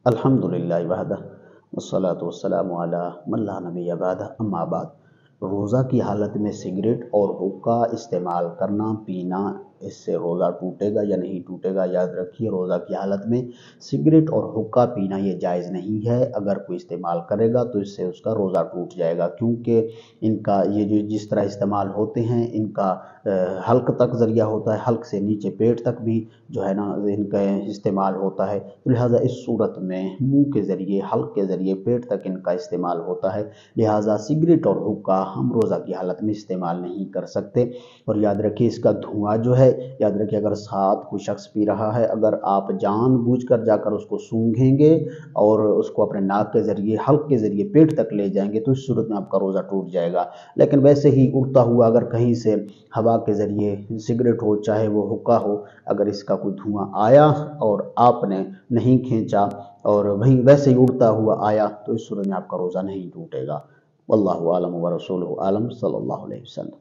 الحمدللہ وحدہ والصلاۃ والسلام علی من لا نبی بعدہ اما بعد۔ روزہ کی حالت میں سگریٹ اور حقہ استعمال کرنا پینا، اس سے روزہ ٹوٹے گا یا نہیں ٹوٹے گا؟ یاد رکھیے، روزہ کی حالت میں سگریٹ اور حقہ پینا یہ جائز نہیں ہے۔ اگر کوئی استعمال کرے گا تو اس سے اس کا روزہ ٹوٹ جائے گا، کیونکہ ان کا یہ جو جس طرح استعمال ہوتے ہیں، ان کا حلق تک ذریعہ ہوتا ہے، حلق سے نیچے پیٹ تک بھی جو ہے نا ان کا استعمال ہوتا ہے، لہٰذا اس صورت میں منہ کے ذریعے، حلق کے ذریعے پیٹ تک ان کا استعمال ہوتا ہے، لہٰذا سگریٹ اور حقہ ہم روزہ کی حالت میں استعمال نہیں کر سکتے۔ اور یاد رکھیے، اس کا دھواں جو ہے، یاد رکھیے اگر ساتھ کوئی شخص پی رہا ہے، اگر آپ جان بوجھ کر جا کر اس کو سونگھیں گے اور اس کو اپنے ناک کے ذریعے، حلق کے ذریعے پیٹ تک لے جائیں گے تو اس صورت میں آپ کا روزہ ٹوٹ جائے گا۔ لیکن ویسے ہی اڑتا ہوا اگر کہیں سے ہوا کے ذریعے سگریٹ ہو چاہے وہ حقہ ہو، اگر اس کا کوئی دھواں آیا اور آپ نے نہیں کھینچا اور وہیں ویسے ہی اڑتا ہوا آیا تو اس صورت میں آپ کا روزہ نہیں ٹوٹے گا۔ واللہ اعلم ورسولہ اعلم، صلی اللہ علیہ وسلم۔